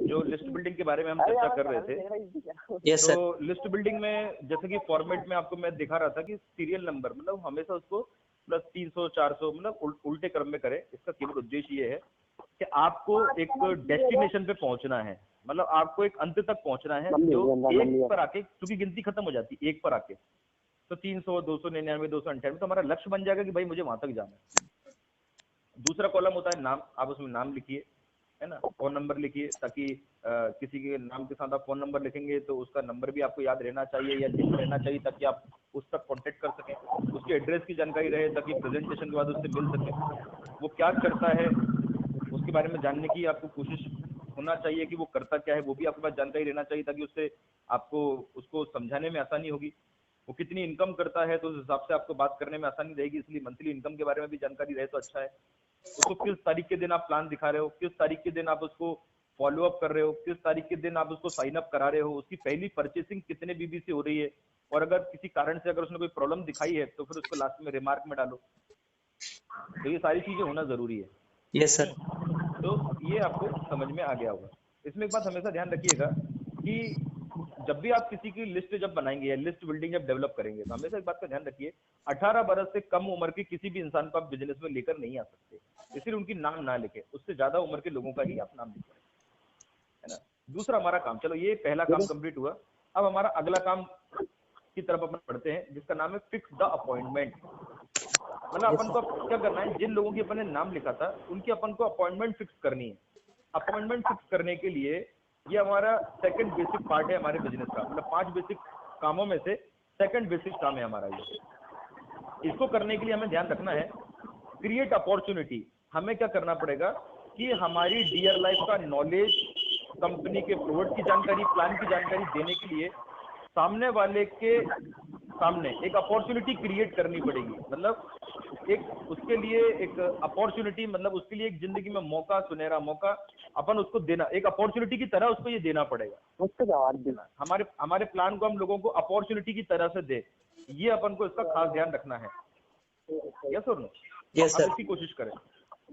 जो list building के बारे में हम चर्चा कर रहे थे, यस सर। तो लिस्ट बिल्डिंग में जैसे कि फॉर्मेट में आपको मैं दिखा रहा था कि सीरियल नंबर मतलब हमेशा उसको प्लस 300 400 मतलब उल्टे क्रम में करें। इसका केवल उद्देश्य ये है कि आपको एक डेस्टिनेशन पे पहुंचना है, मतलब आपको एक अंत तक पहुंचना है जो एक पर आके, क्योंकि गिनती खत्म हो जाती है एक पर आके, तो 300 299 298 तो हमारा लक्ष्य बन जाएगा कि भाई मुझे वहां तक जाना है। दूसरा कॉलम होता है नाम, आप उसमें नाम लिखिए, है ना, फोन नंबर लिखिए, ताकि किसी के नाम के साथ आप फोन नंबर लिखेंगे तो उसका नंबर भी आपको याद रहना चाहिए या लिंक रहना चाहिए, ताकि आप उस तक कांटेक्ट कर सकें। उसके एड्रेस की जानकारी रहे ताकि प्रेजेंटेशन के बाद उससे मिल सके। वो क्या करता है उसके बारे में जानने की आपको कोशिश होना चाहिए कि वो करता क्या है, वो भी आपके पास जानकारी रहना चाहिए, ताकि उससे आपको उसको समझाने में आसानी होगी। वो कितनी इनकम करता है तो उस हिसाब से आपको बात करने में आसानी रहेगी, इसलिए मंथली इनकम के बारे में भी जानकारी रहे तो अच्छा है। उसको किस तारीख के दिन आप प्लान दिखा रहे हो, किस तारीख के दिन आप उसको फॉलो अप कर रहे हो, किस तारीख के दिन आप उसको साइन अप करा रहे हो, उसकी पहली परचेसिंग कितने बीबी से हो रही है, और अगर किसी कारण से अगर उसने कोई प्रॉब्लम दिखाई है तो फिर उसको लास्ट में रिमार्क में डालो। तो ये सारी चीजें होना जरूरी है। Yes sir. तो ये आपको समझ में आ गया होगा। इसमें एक बात हमेशा ध्यान रखिएगा कि जब भी आप किसी की लिस्ट जब बनाएंगे या लिस्ट बिल्डिंग जब डेवलप करेंगे तो हमेशा एक बात का ध्यान रखिए, 18 बरस से कम उम्र के किसी भी इंसान को आप बिजनेस में लेकर नहीं आ सकते, इसलिए उनकी नाम ना लिखे, उससे ज्यादा उम्र के लोगों का ही आप नाम लिखें, है ना। दूसरा हमारा काम, चलो ये पहला काम कंप्लीट हुआ। अब हमारा अगला काम की तरफ अपन बढ़ते हैं, जिसका नाम है फिक्स द अपॉइंटमेंट। मतलब अपन को क्या करना है, जिन लोगों की अपन ने नाम लिखा था उनकी अपन को अपॉइंटमेंट फिक्स करनी है। अपॉइंटमेंट फिक्स करने के लिए ये हमारा सेकंड बेसिक पार्ट है हमारे बिजनेस का, मतलब 5 बेसिक कामों में से सेकंड बेसिक काम है हमारा ये। इसको करने के लिए हमें ध्यान रखना है क्रिएट अपॉर्चुनिटी। हमें क्या करना पड़ेगा कि हमारी डियर लाइफ का नॉलेज, कंपनी के प्रोडक्ट की जानकारी, प्लान की जानकारी देने के लिए सामने वाले के सामने एक अपॉर्चुनिटी क्रिएट करनी पड़ेगी। मतलब एक उसके लिए एक अपॉर्चुनिटी, मतलब उसके लिए एक जिंदगी में मौका, सुनहरा मौका अपन उसको देना, एक अपॉर्चुनिटी की तरह उसको ये देना पड़ेगा। हमारे हमारे प्लान को हम लोगों को अपॉर्चुनिटी की तरह से दे, ये अपन को इसका खास ध्यान रखना है। यस और नो? यस हम सर। इसकी कोशिश करें।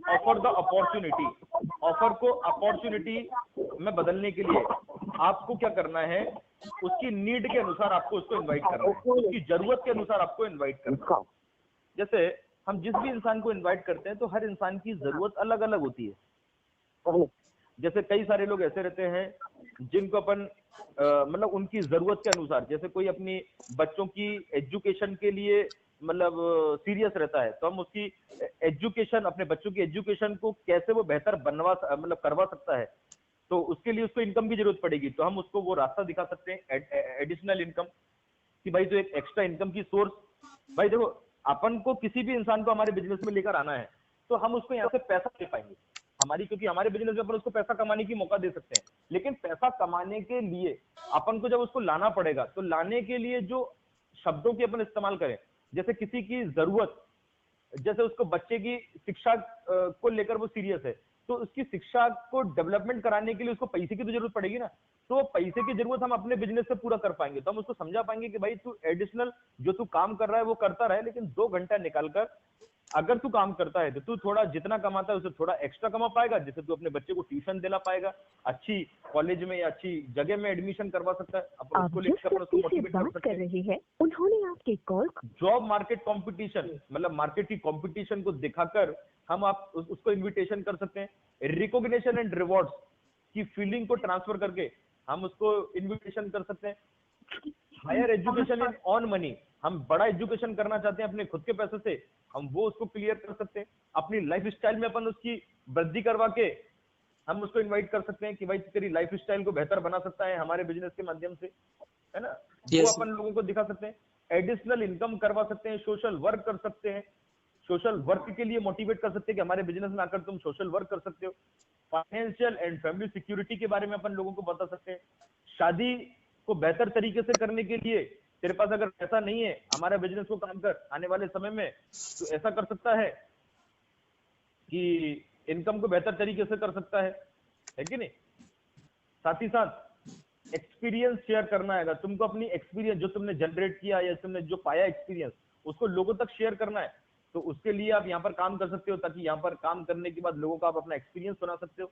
ऑफर द अपॉर्चुनिटी, ऑफर को अपॉर्चुनिटी में बदलने के लिए आपको क्या करना है, उसकी नीड के अनुसार आपको उसको इनवाइट करना है, उसकी जरूरत के अनुसार आपको इनवाइट करना है। जैसे हम जिस भी इंसान को इनवाइट करते हैं तो हर इंसान की जरूरत अलग अलग होती है। जैसे कई सारे लोग ऐसे रहते हैं जिनको अपन मतलब उनकी जरूरत के अनुसार, जैसे कोई अपनी बच्चों की एजुकेशन के लिए मतलब सीरियस रहता है, तो हम उसकी एजुकेशन, अपने बच्चों की एजुकेशन को कैसे वो बेहतर बनवा मतलब करवा सकता है, तो उसके लिए उसको इनकम की जरूरत पड़ेगी, तो हम उसको वो रास्ता दिखा सकते हैं एडिशनल इनकम कि भाई तो एक एक्स्ट्रा इनकम की सोर्स। भाई देखो, अपन को किसी भी इंसान को हमारे बिजनेस में लेकर आना है तो हम उसको यहाँ से पैसा दे पाएंगे हमारी, क्योंकि हमारे बिजनेस में अपन उसको पैसा कमाने की मौका दे सकते हैं। लेकिन पैसा कमाने के लिए अपन को जब उसको लाना पड़ेगा, तो लाने के लिए जो शब्दों की अपन इस्तेमाल करें, जैसे किसी की जरूरत, जैसे उसको बच्चे की शिक्षा को लेकर वो सीरियस है, तो उसकी शिक्षा को डेवलपमेंट कराने के लिए उसको पैसे की तो जरूरत पड़ेगी ना, तो पैसे की जरूरत हम अपने बिजनेस से पूरा कर पाएंगे। तो हम उसको समझा पाएंगे कि भाई तू एडिशनल जो तू काम कर रहा है वो करता रहे, लेकिन 2 घंटा निकालकर अगर तू काम करता है तो तू थोड़ा जितना कमाता है उससे थोड़ा एक्स्ट्रा कमा पाएगा, जिससे तू अपने बच्चे को ट्यूशन दिला पाएगा, अच्छी कॉलेज में या अच्छी जगह में एडमिशन करवा सकता है। अपन आप उसको जिस लेकर अपन उसको व्यक्ति से मोटिवेट कर बात सकते कर हैं। रहे हैं उन्होंने आपके कॉल जॉब मार्केट कंपटीशन, मतलब मार्केट की कंपटीशन को दिखाकर हम आप उसको इनविटेशन कर सकते हैं। रिकॉग्निशन एंड रिवॉर्ड्स की फीलिंग को ट्रांसफर करके हम उसको इनविटेशन कर सकते हैं। Higher education in on money, हम बड़ा एजुकेशन करना चाहते हैं अपने खुद के पैसे से, हम वो उसको क्लियर कर सकते हैं। अपनी लाइफ स्टाइल में अपन उसकी वृद्धि करवा के हम उसको इनवाइट कर सकते हैं कि भाई तेरी लाइफ स्टाइल को बेहतर बना सकता है हमारे बिजनेस के माध्यम से, है ना। वो Yes. अपन लोगों को दिखा सकते हैं, एडिशनल इनकम करवा सकते हैं, सोशल वर्क कर सकते हैं, सोशल वर्क के लिए मोटिवेट कर सकते हैं कि हमारे बिजनेस में आकर तुम सोशल वर्क कर सकते हो। फाइनेंशियल एंड फैमिली सिक्योरिटी के बारे में अपन लोगों को बता सकते हैं। शादी को बेहतर तरीके से करने के लिए तेरे पास अगर पैसा नहीं है, हमारा बिजनेस को काम कर, आने वाले समय में तो ऐसा कर सकता है कि इनकम को बेहतर तरीके से कर सकता है कि नहीं। साथ ही साथ एक्सपीरियंस शेयर करना है, तुमको अपनी एक्सपीरियंस जो तुमने जनरेट किया या तुमने जो पाया एक्सपीरियंस उसको लोगों तक शेयर करना है, तो उसके लिए आप यहाँ पर काम कर सकते हो, ताकि यहाँ पर काम करने के बाद लोगों को आप अपना एक्सपीरियंस सुना सकते हो।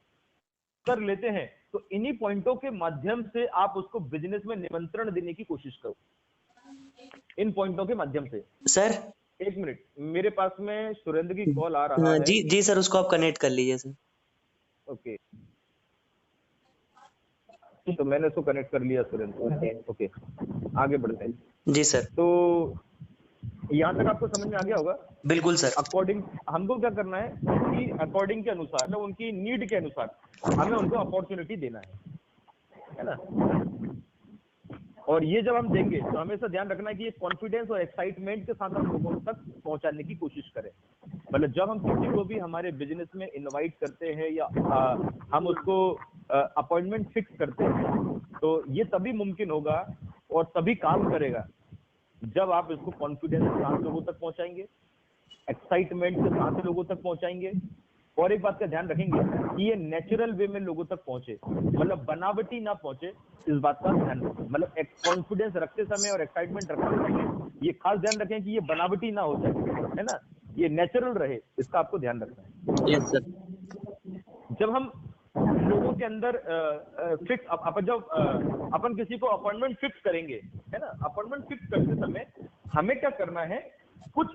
कर लेते हैं तो इन्हीं पॉइंटों के माध्यम से आप उसको बिजनेस में निमंत्रण देने की कोशिश करो, इन पॉइंटों के माध्यम से। सर। एक मिनट, मेरे पास में सुरेंद्र की कॉल आ रहा है। जी जी सर, उसको आप कनेक्ट कर लीजिए सर। ओके, तो मैंने उसको कनेक्ट कर लिया सुरेंद्र। ओके, आगे बढ़ते हैं। जी सर। तो यहाँ तक आपको समझ में आ गया होगा? बिल्कुल सर। अकॉर्डिंग हमको क्या करना है कि अकॉर्डिंग के अनुसार, मतलब उनकी नीड के अनुसार हमें उनको अपॉर्चुनिटी देना है ना। और ये जब हम देंगे तो हमेशा ध्यान रखना है कि ये कॉन्फिडेंस और एक्साइटमेंट के साथ हम लोगों तक पहुंचाने की कोशिश करें। मतलब जब हम किसी को भी हमारे बिजनेस में इनवाइट करते हैं या हम उसको अपॉइंटमेंट फिक्स करते हैं, तो ये तभी मुमकिन होगा और तभी काम करेगा जब आप इसको कॉन्फिडेंस के साथ लोगों तक पहुंचाएंगे, एक्साइटमेंट के साथ लोगों तक पहुंचाएंगे, और एक बात का ध्यान रखेंगे कि ये नेचुरल वे में लोगों तक पहुंचे, मतलब बनावटी ना पहुंचे, इस बात का ध्यान रखें। मतलब एक कॉन्फिडेंस रखते समय और एक्साइटमेंट रखते समय ये खास ध्यान रखें कि ये बनावटी ना हो जाए, है ना, ये नेचुरल रहे, इसका आपको ध्यान रखना है। Yes sir. जब हम लोगों के अंदर फिक्स अपन किसी को अपॉइंटमेंट फिक्स करेंगे, है ना, अपॉइंटमेंट फिक्स करते समय हमें क्या करना है, कुछ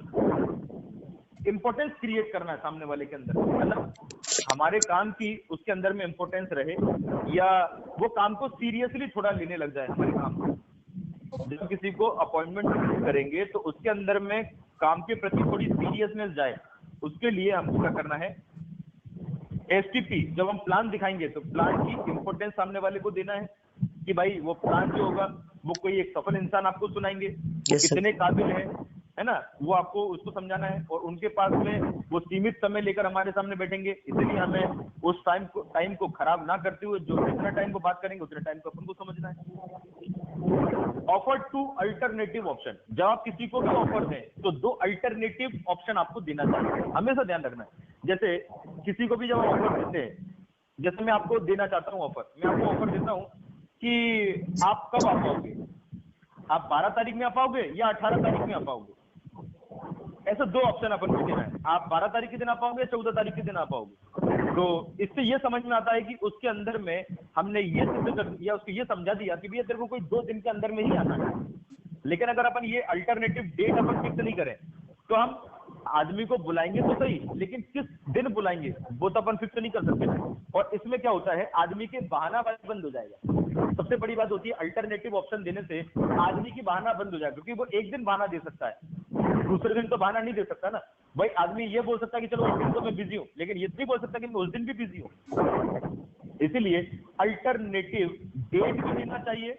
इंपॉर्टेंस क्रिएट करना है सामने वाले के अंदर, मतलब हमारे काम की उसके अंदर में इंपॉर्टेंस रहे, या वो काम को सीरियसली थोड़ा लेने लग जाए हमारे काम को। जब किसी को अपॉइंटमेंट करेंगे तो उसके अंदर में काम के प्रति थोड़ी सीरियसनेस जाए, उसके लिए हमको क्या करना है, एसटीपी जब हम प्लान दिखाएंगे तो प्लान की इंपॉर्टेंस सामने वाले को देना है कि भाई वो प्लान जो होगा वो कोई एक सफल इंसान आपको सुनाएंगे, वो कितने काबिल है ना, वो आपको उसको समझाना है। और उनके पास में वो सीमित समय लेकर हमारे सामने बैठेंगे, इसलिए हमें उस टाइम को खराब ना करते हुए जो जितना टाइम को बात करेंगे उतने टाइम को अपन को समझना है। ऑफर टू अल्टरनेटिव ऑप्शन, जब आप किसी को भी ऑफर दें तो 2 अल्टरनेटिव ऑप्शन आपको देना चाहिए, हमेशा ध्यान रखना है। जैसे किसी को भी जब ऑफर देते हैं, जैसे मैं आपको देना चाहता हूं ऑफर, मैं आपको ऑफर देता हूं कि आप कब आ पाओगे, आप 12 तारीख में आ पाओगे या 18 तारीख में आ पाओगे, ऐसे 2 ऑप्शन अपन को देना है। आप 12 तारीख के दिन आ पाओगे या 14 तारीख के दिन आ पाओगे। तो इससे ये समझ में आता है कि उसके अंदर में हमने ये सिद्ध कर दिया, उसको ये समझा दिया कि भैया तेरे को कोई 2 दिन के अंदर में ही आना है। लेकिन अगर अपन ये अल्टरनेटिव डेट अपन फिक्स नहीं करें तो हम आदमी को बुलाएंगे तो सही, लेकिन किस दिन बुलाएंगे वो तो अपन फिक्स नहीं कर सकते। और इसमें क्या होता है, आदमी के बहाना बंद हो जाएगा। सबसे बड़ी बात होती है अल्टरनेटिव ऑप्शन देने से आदमी की बहाना बंद हो जाएगा, क्योंकि वो एक दिन बहाना दे सकता है, दूसरे दिन तो बहाना नहीं दे सकता ना। भाई आदमी ये बोल सकता है कि चलो उस दिन तो मैं बिजी हूँ, लेकिन ये नहीं बोल सकता कि मैं उस दिन भी बिजी हूँ। इसीलिए अल्टरनेटिव डेट भी देना चाहिए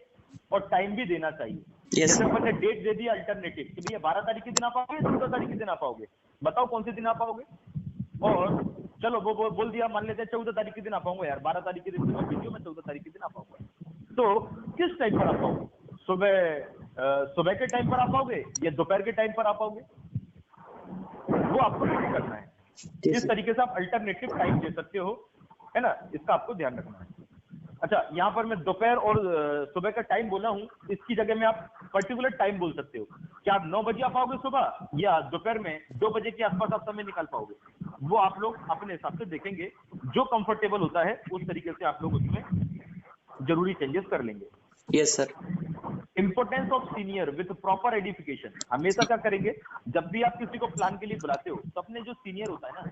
और टाइम भी देना चाहिए। जैसे अपन ने डेट दे दिया अल्टरनेटिव कि भैया 12 तारीख के दिन आ पाओगे, 14 तारीख के दिन आ पाओगे, बताओ कौन से दिन आ पाओगे। और चलो वो बोल दिया, मान लेते हैं 14 तारीख के दिन आ पाऊंगा यार, 12 तारीख के दिन मैं बिजी हूँ, मैं 14 तारीख के दिन आ पाऊंगा। तो किस टाइम पर आ पाओगे, सुबह के टाइम पर आ पाओगे या दोपहर के टाइम पर आ पाओगे, वो आपको फिक्स करना है। इस तरीके से आप अल्टरनेटिव टाइम दे सकते हो, है ना, इसका आपको ध्यान रखना है। अच्छा, यहाँ पर मैं दोपहर और सुबह का टाइम बोला हूँ, इसकी जगह में आप पर्टिकुलर टाइम बोल सकते हो। क्या आप 9 बजे आ पाओगे सुबह, या दोपहर में 2 बजे के आसपास आप समय निकाल पाओगे, वो आप लोग अपने हिसाब से देखेंगे। जो कंफर्टेबल होता है उस तरीके से आप लोग उसमें जरूरी चेंजेस कर लेंगे। Yes sir. Importance of senior with proper edification, हमेशा क्या करेंगे, जब भी आप किसी को प्लान के लिए बुलाते हो तो अपने जो सीनियर होता है ना,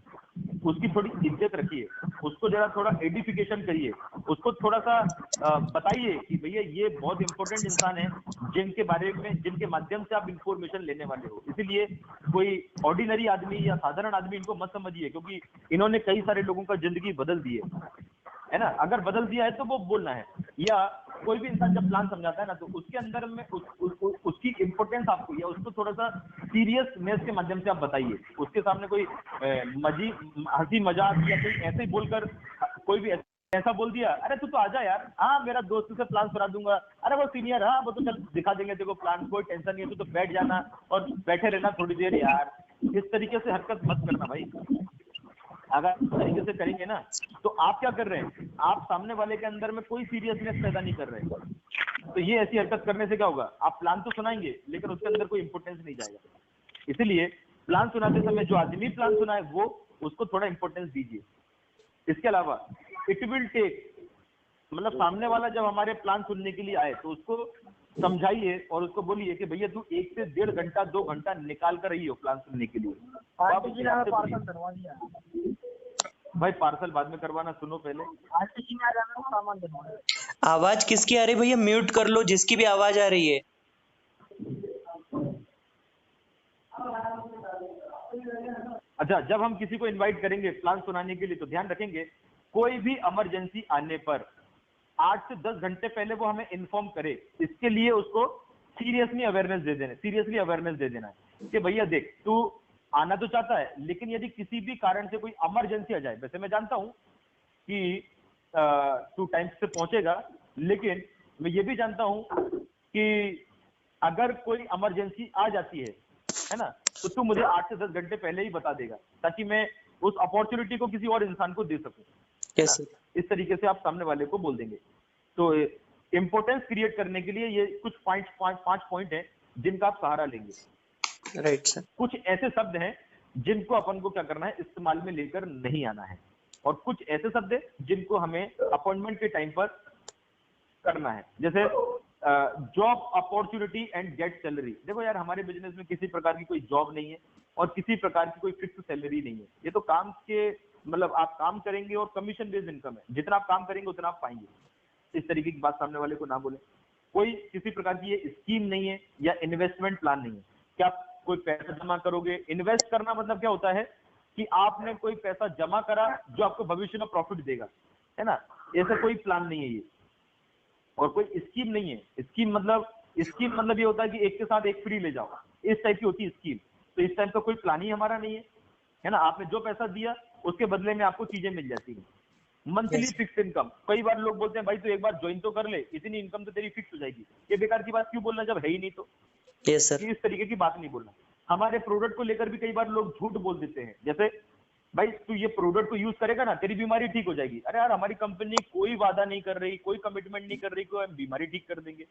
उसकी थोड़ी इज्जत रखिए, उसको जरा थोड़ा एडिफिकेशन करिए, उसको थोड़ा सा बताइए कि भैया ये बहुत इंपॉर्टेंट इंसान है, जिनके बारे में, जिनके माध्यम से आप इंफॉर्मेशन लेने वाले हो। इसीलिए कोई ऑर्डिनरी आदमी या साधारण आदमी इनको मत समझिए, क्योंकि इन्होंने कई सारे लोगों का जिंदगी बदल दी है ना। अगर बदल दिया है तो वो बोलना है। या कोई भी इंसान जब प्लान समझाता है ना, तो उसके अंदर में उसकी इंपोर्टेंस आपको, या उसको थोड़ा सा सीरियसनेस के माध्यम से आप बताइए। उसके सामने कोई हंसी मजाक या कोई ऐसे ही बोलकर कोई भी ऐसा बोल दिया, अरे तू तो आजा यार, हाँ मेरा दोस्त से प्लान सुना दूंगा, अरे वो सीनियर, हाँ वो तो चल दिखा देंगे तेरे को प्लान, कोई टेंशन नहीं है, तू तो बैठ जाना और बैठे रहना थोड़ी देर यार। इस तरीके से हरकत मत करना भाई। अगर इस तरीके से करेंगे ना तो आप क्या कर रहे हैं, आप सामने वाले के अंदर में कोई सीरियसनेस पैदा नहीं कर रहे। तो ये ऐसी हरकत करने से क्या होगा, आप प्लान तो सुनाएंगे लेकिन उसके अंदर कोई इंपोर्टेंस नहीं जाएगा। इसीलिए प्लान सुनाते समय जो आदमी प्लान सुनाए वो उसको थोड़ा इंपोर्टेंस दीजिए। इसके अलावा इट विल टेक, मतलब सामने वाला जब हमारे प्लान सुनने के लिए आए तो उसको समझाइए और उसको बोलिए कि भैया तू 1 से 1.5 घंटा 2 घंटा निकाल कर रही हो प्लान सुनने के लिए। आप उसके हिसाब से बोलिए। भाई पार्सल बाद में करवाना, सुनो पहले। आवाज किसकी आ रही है भैया? म्यूट कर लो जिसकी भी आवाज आ रही है। अच्छा, जब हम किसी को इनवाइट करेंगे प्लान सुनाने के लिए तो ध्यान रखेंगे कोई भी इमरजेंसी आने पर 8 से 10 घंटे पहले वो हमें इन्फॉर्म करे। इसके लिए उसको सीरियसली अवेयरनेस दे देना है कि भैया देख, तू आना तो चाहता है लेकिन यदि किसी भी कारण से कोई इमरजेंसी आ जाए, वैसे मैं जानता हूं कि तू टाइम से पहुंचेगा, लेकिन मैं ये भी जानता हूं कि अगर कोई इमरजेंसी आ जाती है ना, तो तू मुझे 8 से 10 घंटे पहले ही बता देगा ताकि मैं उस अपॉर्चुनिटी को किसी और इंसान को दे सकूं। Yes sir. इस तरीके से आप सामने वाले को बोल देंगे। तो इंपोर्टेंस क्रिएट करने के लिए ये कुछ पांच पॉइंट है जिनका आप सहारा लेंगे। Right sir. कुछ ऐसे शब्द हैं जिनको अपन को क्या करना है, इस्तेमाल में लेकर नहीं आना है, और कुछ ऐसे शब्द हैं जिनको हमें अपॉइंटमेंट के टाइम पर करना है, जैसे job opportunity and get salary. देखो यार, हमारे बिजनेस में किसी प्रकार की कोई जॉब नहीं है और किसी प्रकार की कोई फिक्स सैलरी नहीं है। ये तो काम के मतलब आप काम करेंगे और कमीशन बेस्ड इनकम है, जितना आप काम करेंगे उतना आप पाएंगे। इस तरीके की बात सामने वाले को ना बोले। कोई किसी प्रकार की ये स्कीम नहीं है या इन्वेस्टमेंट प्लान नहीं है कि आप कोई पैसा जमा करोगे। इन्वेस्ट करना मतलब क्या होता है कि आपने कोई पैसा जमा करा जो आपको भविष्य में प्रॉफिट देगा, है ना। ऐसा कोई प्लान नहीं है ये, और कोई स्कीम नहीं है। स्कीम मतलब ये होता है कि एक के साथ एक फ्री ले जाओ, इस टाइप की होती है स्कीम। तो इस टाइप का कोई प्लान ही हमारा नहीं है ना। आपने जो पैसा दिया उसके बदले में आपको चीजें मिल जाती है। मंथली फिक्स इनकम, कई बार लोग बोलते हैं भाई तू एक बार ज्वाइन तो कर ले, इतनी इनकम तो तेरी फिक्स हो जाएगी। ये बेकार की बात क्यों बोलना जब है ही नहीं तो। Yes sir. इस तरीके की बात नहीं बोलना। हमारे प्रोडक्ट को लेकर भी कई बार लोग झूठ बोल देते हैं, जैसे भाई तू ये प्रोडक्ट को यूज करेगा ना तेरी बीमारी ठीक हो जाएगी। अरे यार, हमारी कंपनी कोई वादा नहीं कर रही, कोई कमिटमेंट नहीं कर रही कि हम बीमारी ठीक कर देंगे।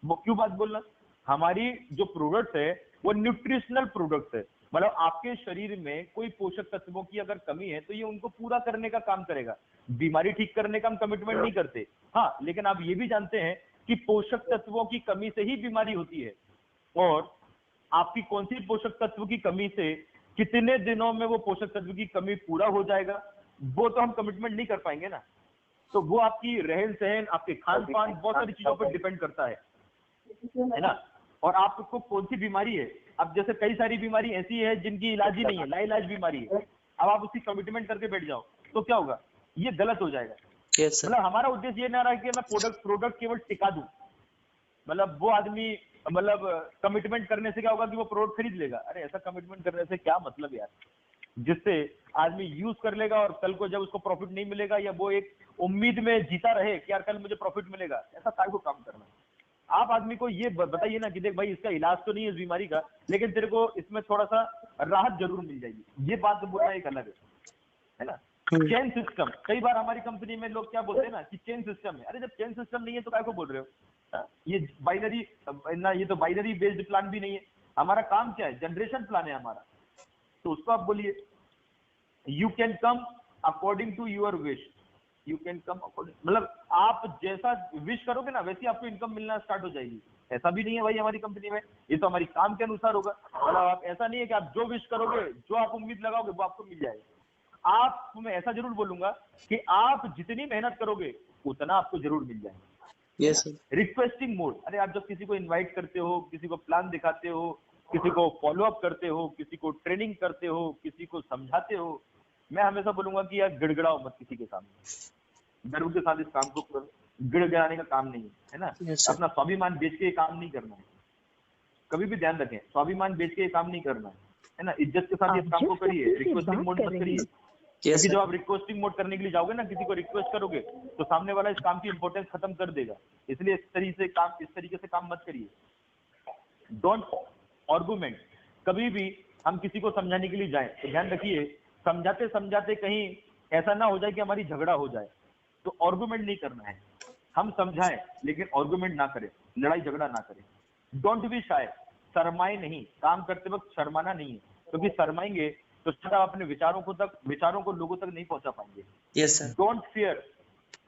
वो क्यों बात बोलना। हमारी जो प्रोडक्ट है वो न्यूट्रिशनल प्रोडक्ट है, मतलब आपके शरीर में कोई पोषक तत्वों की अगर कमी है तो ये उनको पूरा करने का काम करेगा। बीमारी ठीक करने का हम कमिटमेंट नहीं करते। हाँ, लेकिन आप ये भी जानते हैं कि पोषक तत्वों की कमी से ही बीमारी होती है, और आपकी कौन सी पोषक तत्व की कमी से कितने दिनों में वो पोषक तत्व की कमी पूरा हो जाएगा वो तो हम कमिटमेंट नहीं कर पाएंगे ना। तो वो आपकी रहन सहन, आपके खान पान, बहुत सारी चीजों पर डिपेंड करता है ना। और आपको कौन सी बीमारी है, अब जैसे कई सारी बीमारी ऐसी है जिनकी इलाज ही नहीं है, लाइलाज बीमारी है। अब आप उसकी कमिटमेंट करके बैठ जाओ तो क्या होगा, ये गलत हो जाएगा। Yes sir. मतलब हमारा उद्देश्य ये ना रहा कि मैं प्रोडक्ट केवल टिका दूं, मतलब वो आदमी मतलब कमिटमेंट करने से क्या होगा कि वो प्रोडक्ट खरीद लेगा। अरे ऐसा कमिटमेंट करने से क्या मतलब यार, जिससे आदमी यूज कर लेगा और कल को जब उसको प्रॉफिट नहीं मिलेगा या वो एक उम्मीद में जीता रहे कि यार कल मुझे प्रॉफिट मिलेगा, ऐसा काय को काम करना। आप आदमी को ये बताइए ना कि देख भाई इसका इलाज तो नहीं है इस बीमारी का, लेकिन तेरे को इसमें थोड़ा सा राहत जरूर मिल जाएगी। ये बात बोलना एक अलग है ना। चेन सिस्टम, कई बार हमारी कंपनी में लोग क्या बोलते हैं ना कि चेन सिस्टम है। अरे जब चेन सिस्टम नहीं है तो काय को बोल रहे हो। ये बाइनरी ना, ये तो बाइनरी बेस्ड प्लान भी नहीं है। हमारा काम क्या है, जनरेशन प्लान है हमारा। तो उसको आप बोलिए you can come according to your wish, you can come according, मतलब आप जैसा विश करोगे ना वैसी आपको इनकम मिलना स्टार्ट हो जाएगी। ऐसा भी नहीं है भाई हमारी कंपनी में, ये तो हमारी काम के अनुसार होगा। मतलब आप ऐसा नहीं है कि आप जो विश करोगे, जो आप उम्मीद लगाओगे वो आपको मिल जाएगा। आप, मैं ऐसा जरूर बोलूंगा कि आप जितनी मेहनत करोगे उतना आपको जरूर मिल जाएगा। Yes sir. रिक्वेस्टिंग मोड, अरे आप जब किसी को इनवाइट करते हो, किसी को प्लान दिखाते हो, किसी को फॉलो अप करते हो, किसी को ट्रेनिंग करते हो, किसी को समझाते हो, मैं हमेशा बोलूंगा कि यार गिड़गिड़ाओ मत किसी के सामने। गर्व के साथ इस काम को करो, गिड़गिड़ाने का काम नहीं है ना। Yes, sir. अपना स्वाभिमान बेच के ये काम नहीं करना है, कभी भी ध्यान रखें, स्वाभिमान बेच के ये काम नहीं करना है ना। इज्जत के साथ इस काम को करिए, रिक्वेस्टिंग मोड मत करिए। Yes, क्योंकि sir. जब आप रिक्वेस्टिंग मोड करने के लिए जाओगे ना, किसी को रिक्वेस्ट करोगे तो सामने वाला इस काम की इंपॉर्टेंस खत्म कर देगा। इसलिए इस तरीके से काम मत करिए। डोंट आर्गुमेंट, कभी भी हम किसी को समझाने के लिए जाएं तो ध्यान रखिए समझाते समझाते कहीं ऐसा ना हो जाए कि हमारी झगड़ा हो जाए। तो आर्गुमेंट नहीं करना है, हम समझाएं लेकिन आर्गुमेंट ना करें, लड़ाई झगड़ा ना करें। डोंट बी शाय, शर्माए नहीं, काम करते वक्त शर्माना नहीं है, क्योंकि शर्माएंगे तो शायद आप अपने विचारों को लोगों तक नहीं पहुंचा पाएंगे। Yes sir. डोंट फियर,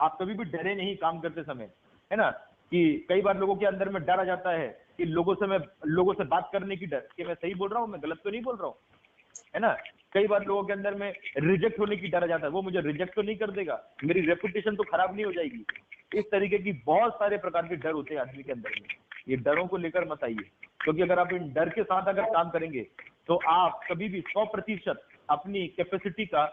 आप कभी भी डरे नहीं काम करते समय, है ना। कि कई बार लोगों के अंदर में डर आ जाता है कि लोगों से बात करने की डर, कि मैं सही बोल रहा हूँ, मैं गलत तो नहीं बोल रहा हूँ, है ना। कई बार लोगों के अंदर में रिजेक्ट होने की डर आ जाता है, वो मुझे रिजेक्ट तो नहीं कर देगा, मेरी रेपुटेशन तो खराब नहीं हो जाएगी। इस तरीके की बहुत सारे प्रकार के डर होते हैं आदमी के अंदर में। ये डरों को लेकर मत आइए, क्योंकि अगर आप इन डर के साथ अगर काम करेंगे तो आप कभी भी 100% अपनी कैपेसिटी का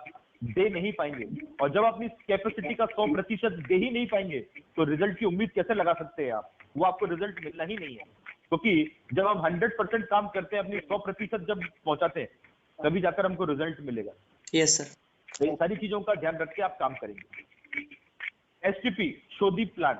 दे नहीं पाएंगे। और जब अपनी कैपेसिटी का 100% दे ही नहीं पाएंगे तो रिजल्ट की उम्मीद कैसे लगा सकते हैं आप? वो आपको रिजल्ट मिलना ही नहीं है, क्योंकि जब हम 100% काम करते हैं, अपनी 100% जब पहुंचाते हैं, तभी जाकर हमको रिजल्ट मिलेगा। Yes sir. तो इन सारी चीजों का ध्यान रख के आप काम करेंगे। एसटीपी, शोधी प्लान,